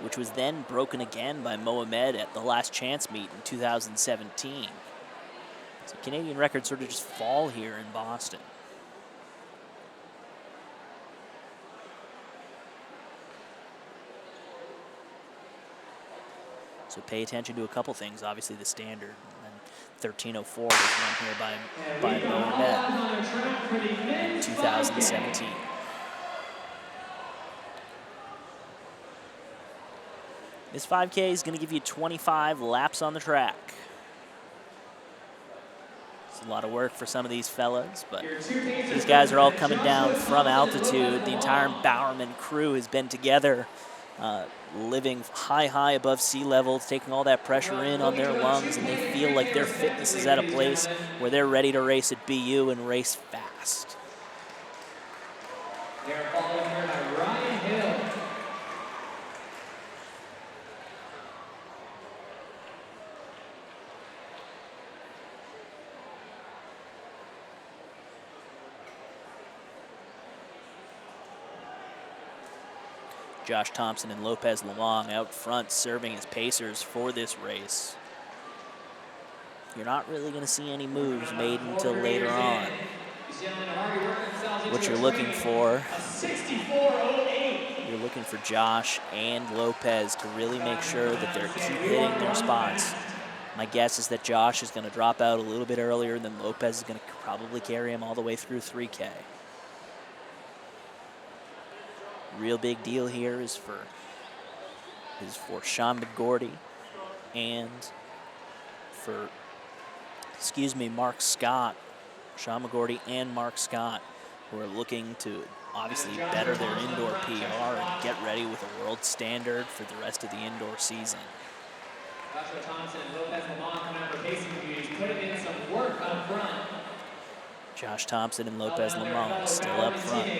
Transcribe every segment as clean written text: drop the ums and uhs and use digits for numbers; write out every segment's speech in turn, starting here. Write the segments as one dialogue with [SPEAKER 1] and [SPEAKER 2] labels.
[SPEAKER 1] which was then broken again by Mohamed at the last chance meet in 2017. So Canadian records sort of just fall here in Boston. So pay attention to a couple things. Obviously the standard, and then 13:04 was run here by Mohamed in 2017. This 5K is going to give you 25 laps on the track. It's a lot of work for some of these fellas, but these guys are all coming down from altitude. The entire Bowerman crew has been together, living high above sea level, taking all that pressure in on their lungs, and they feel like their fitness is at a place where they're ready to race at BU and race fast.
[SPEAKER 2] They're followed here by Ryan Hill.
[SPEAKER 1] Josh Thompson and Lopez Lamong out front serving as pacers for this race. You're not really going to see any moves made until later on. What you're looking for, you're looking for Josh and Lopez to really make sure that they're keep hitting their spots. My guess is that Josh is going to drop out a little bit earlier, than Lopez is going to probably carry him all the way through 3K. Real big deal here is for Sean McGorty and for, Mark Scott. Sean McGorty and Mark Scott, who are looking to obviously better their indoor PR and get ready with a world standard for the rest of the indoor season.
[SPEAKER 2] Joshua Thompson and Lopez Lamont coming out for pacing reviews, putting in some work up front.
[SPEAKER 1] Josh Thompson and Lopez Lamont still up front.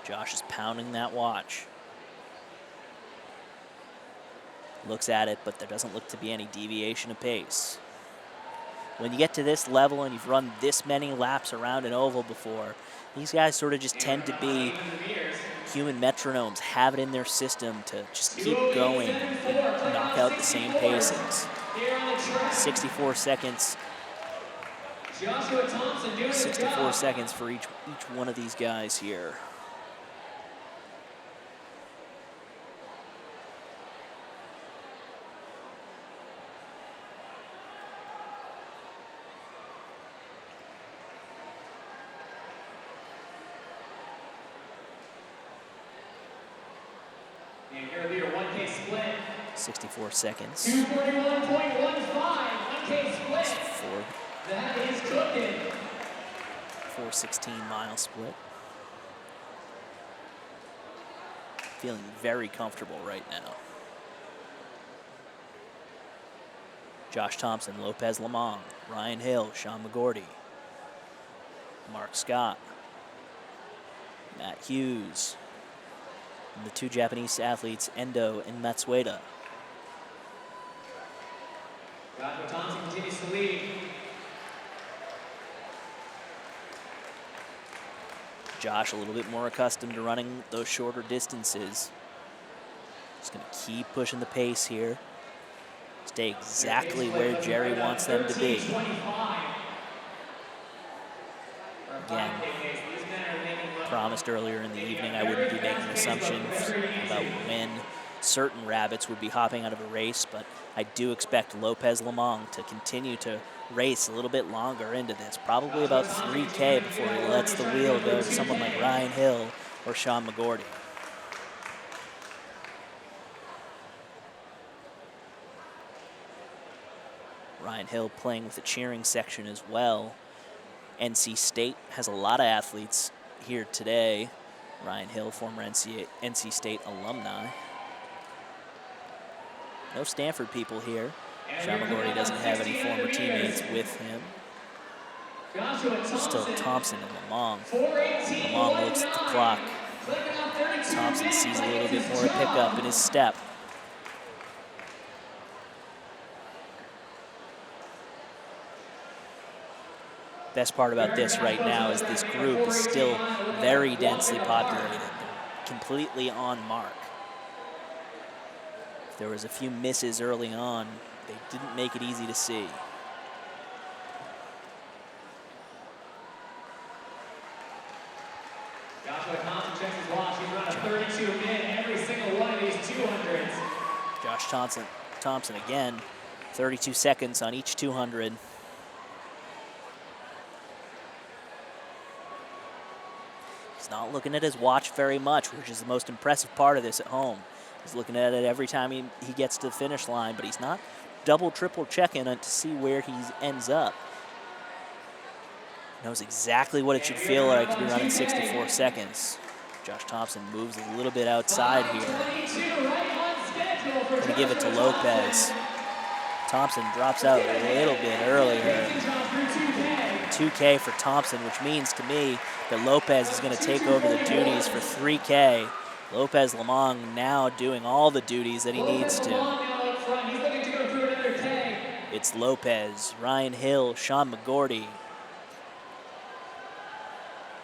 [SPEAKER 1] Josh is pounding that watch. Looks at it, but there doesn't look to be any deviation of pace. When you get to this level and you've run this many laps around an oval before, these guys sort of just tend to be human metronomes, have it in their system to just keep going and knock out the same paces. 64 seconds. 64 seconds for each one of these guys here.
[SPEAKER 2] And here will be your 1K split.
[SPEAKER 1] 64 seconds.
[SPEAKER 2] 241.15, 1K split. That is cooking.
[SPEAKER 1] 4:16-mile split. Feeling very comfortable right now. Josh Thompson, Lopez Lamong, Ryan Hill, Sean McGorty, Mark Scott, Matt Hughes, and the two Japanese athletes, Endo and Matsueda.
[SPEAKER 2] Joshua Thompson continues to lead.
[SPEAKER 1] Josh a little bit more accustomed to running those shorter distances. Just gonna keep pushing the pace here. Stay exactly where Jerry wants them to be. Again, promised earlier in the evening I wouldn't be making assumptions about when certain rabbits would be hopping out of a race, but I do expect Lopez Lamong to continue to race a little bit longer into this, probably about 3K before he lets the wheel go to someone like Ryan Hill or Sean McGorty. Ryan Hill playing with the cheering section as well. NC State has a lot of athletes here today. Ryan Hill, former NC State alumni. No Stanford people here. Sean McGorty doesn't have any former teammates with him. Still Thompson and Lamong. Lamong looks at the clock. Thompson sees a little bit more pickup in his step. Best part about this right now is this group is still very densely populated. They're completely on Marc. There was a few misses early on. They didn't make it easy to see.
[SPEAKER 2] Joshua Thompson checks his watch. He's run a 32 min every single one of these 200s.
[SPEAKER 1] Josh Thompson again, 32 seconds on each 200. He's not looking at his watch very much, which is the most impressive part of this at home. He's looking at it every time he gets to the finish line, but he's not double, triple checking it to see where he ends up. Knows exactly what it should feel like to be running 64 seconds. Josh Thompson moves a little bit outside here. Gonna give it to Lopez. Thompson drops out a little bit earlier. 2K for Thompson, which means to me that Lopez is gonna take over the duties for 3K. Lopez Lamong now doing all the duties that he needs to. It's Lopez, Ryan Hill, Sean McGorty,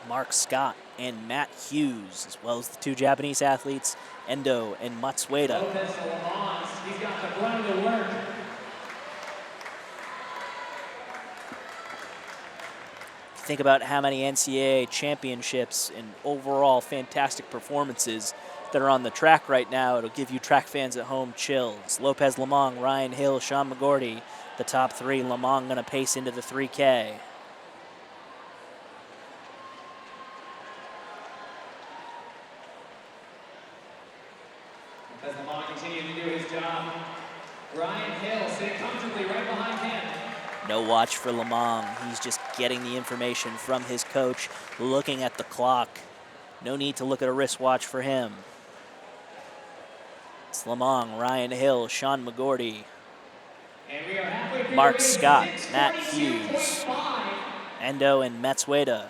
[SPEAKER 1] Mark Scott, and Matt Hughes, as well as the two Japanese athletes, Endo and Matsueda.
[SPEAKER 2] Lopez Lamont, he's got the brunt of the work.
[SPEAKER 1] Think about how many NCAA championships and overall fantastic performances that are on the track right now. It'll give you track fans at home chills. Lopez Lamong, Ryan Hill, Sean McGorty, the top three. Lamong gonna pace into the 3K.
[SPEAKER 2] As Lamont continues to do his job, Ryan Hill sitting comfortably right behind him.
[SPEAKER 1] No watch for Lamong. He's just getting the information from his coach, looking at the clock. No need to look at a wristwatch for him. It's Lamong, Ryan Hill, Sean McGorty, Mark Scott, Matt Hughes, Endo, and Matsueda.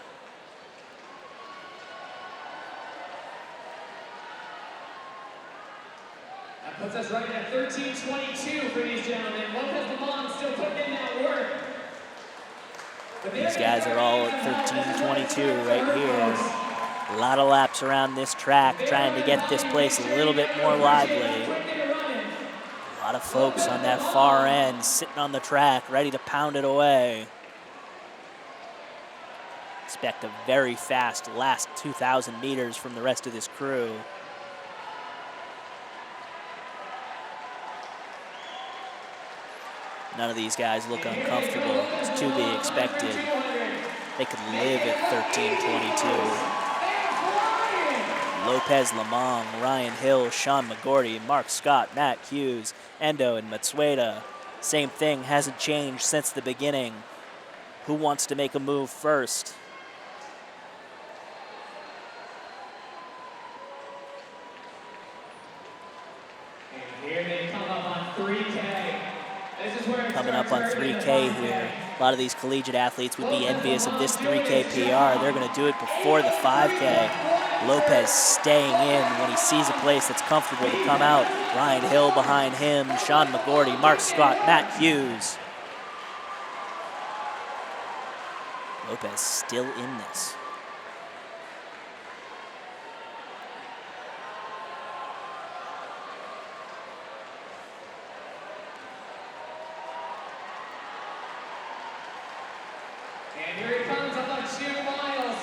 [SPEAKER 2] That puts us right at 13:22 for these gentlemen. Lopez Lamont still putting in that work.
[SPEAKER 1] These guys are all at 13:22 right here. A lot of laps around this track, trying to get this place a little bit more lively. A lot of folks on that far end sitting on the track, ready to pound it away. Expect a very fast last 2,000 meters from the rest of this crew. None of these guys look uncomfortable. It's to be expected. They could live at 13:22. Lopez Lamong, Ryan Hill, Sean McGorty, Mark Scott, Matt Hughes, Endo, and Matsueda. Same thing, hasn't changed since the beginning. Who wants to make a move first?
[SPEAKER 2] And here they come up on 3K. This is where
[SPEAKER 1] Coming up on 3K here. A lot of these collegiate athletes would be envious of this 3K PR. They're going to do it before the 5K. Lopez staying in when he sees a place that's comfortable to come out. Ryan Hill behind him, Sean McGorty, Mark Scott, Matt Hughes. Lopez still in this.
[SPEAKER 2] And here he comes up on 2 miles.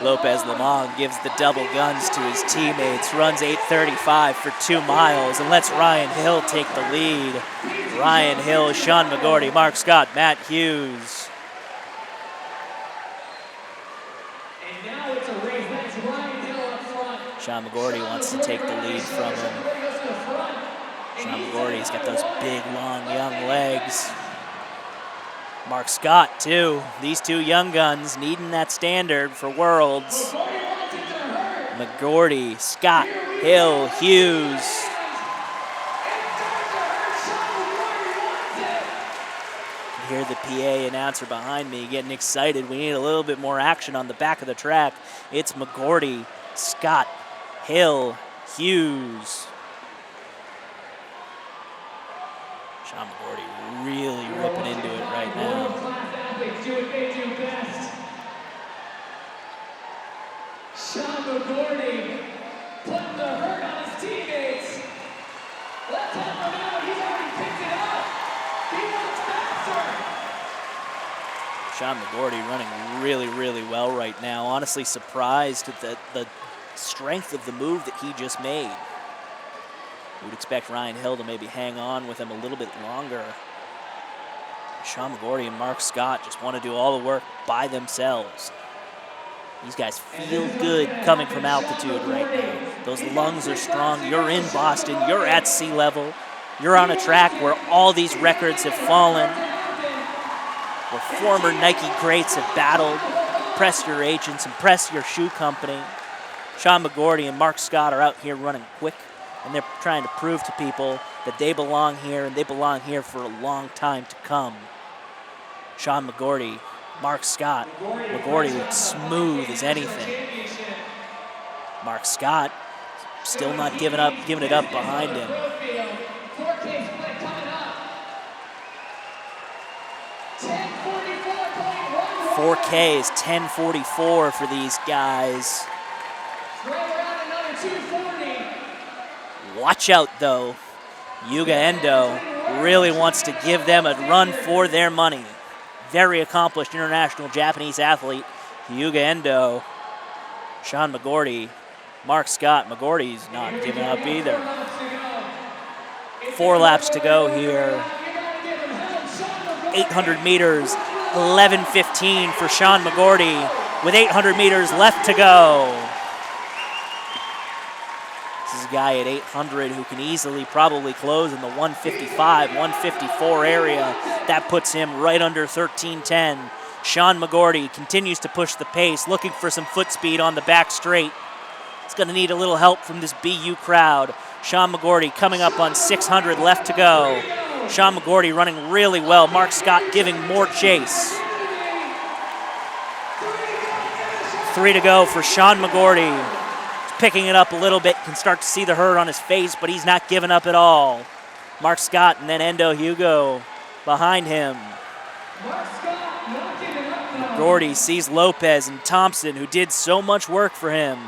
[SPEAKER 1] Lopez Lamong gives the double guns to his teammates, runs 8:35 for 2 miles, and lets Ryan Hill take the lead. Ryan Hill, Sean McGorty, Mark Scott, Matt Hughes.
[SPEAKER 2] And now it's a race. That's Ryan Hill up front.
[SPEAKER 1] Sean McGorty wants to take the lead from him. Sean McGorty's got those big, long, young legs. Mark Scott, too. These two young guns needing that standard for Worlds. McGorty, Scott, Hill, Hughes. You hear the PA announcer behind me getting excited. We need a little bit more action on the back of the track. It's McGorty, Scott, Hill, Hughes. Sean McGorty really ripping into it right now.
[SPEAKER 2] World-class athletes do what they do best. Sean McGorty putting the hurt on his teammates. Let's
[SPEAKER 1] Sean McGorty running really, really well right now. Honestly surprised at the strength of the move that he just made. We'd expect Ryan Hill to maybe hang on with him a little bit longer. Sean McGorty and Mark Scott just want to do all the work by themselves. These guys feel good coming from altitude right now. Those lungs are strong. You're in Boston. You're at sea level. You're on a track where all these records have fallen, where former Nike greats have battled. Impress your agents, impress your shoe company. Sean McGorty and Mark Scott are out here running quick, and they're trying to prove to people that they belong here, and they belong here for a long time to come. Sean McGorty, Mark Scott. McGorty looks smooth as anything. Mark Scott still not giving it up behind him. 4K is 10:44 for these guys. Watch out though. Yuga Endo really wants to give them a run for their money. Very accomplished international Japanese athlete, Yuga Endo. Sean McGorty, Mark Scott. McGorty's not giving up either. 4 laps to go here. 800 meters, 11:15 for Sean McGorty with 800 meters left to go. This is a guy at 800 who can easily probably close in the 155, 154 area. That puts him right under 13:10. Sean McGorty continues to push the pace, looking for some foot speed on the back straight. He's going to need a little help from this BU crowd. Sean McGorty coming up on 600 left to go. Sean McGorty running really well. Mark Scott giving more chase. 3 to go for Sean McGorty. He's picking it up a little bit. Can start to see the hurt on his face, but he's not giving up at all. Mark Scott and then Endo Hugo behind him. McGorty sees Lopez and Thompson, who did so much work for him.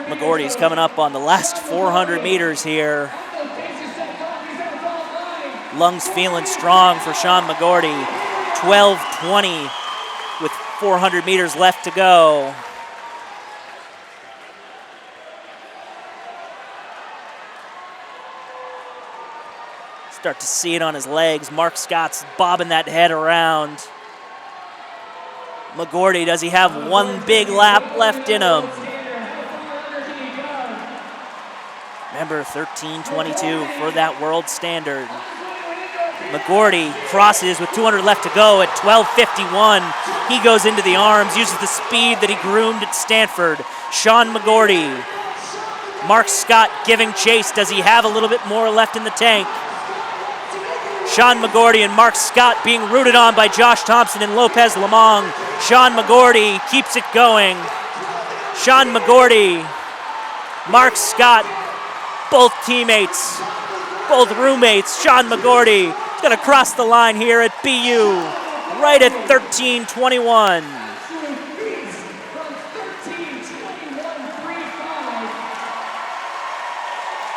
[SPEAKER 1] McGorty's coming up on the last 400 meters here. Lungs feeling strong for Sean McGorty. 12:20 with 400 meters left to go. Start to see it on his legs. Mark Scott's bobbing that head around. McGorty, does he have one big lap left in him? Remember, 13:22 for that world standard. McGorty crosses with 200 left to go at 12:51. He goes into the arms, uses the speed that he groomed at Stanford. Sean McGorty. Mark Scott giving chase. Does he have a little bit more left in the tank? Sean McGorty and Mark Scott being rooted on by Josh Thompson and Lopez Lamong. Sean McGorty keeps it going. Sean McGorty, Mark Scott, both teammates, both roommates. Sean McGorty is going to cross the line here at BU right at 13:21.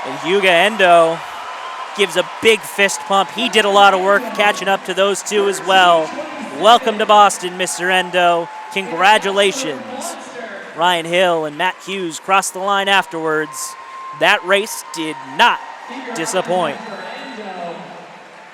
[SPEAKER 1] And Yuga Endo gives a big fist pump. He did a lot of work catching up to those two as well. Welcome to Boston, Mr. Endo. Congratulations. Ryan Hill and Matt Hughes crossed the line afterwards. That race did not disappoint.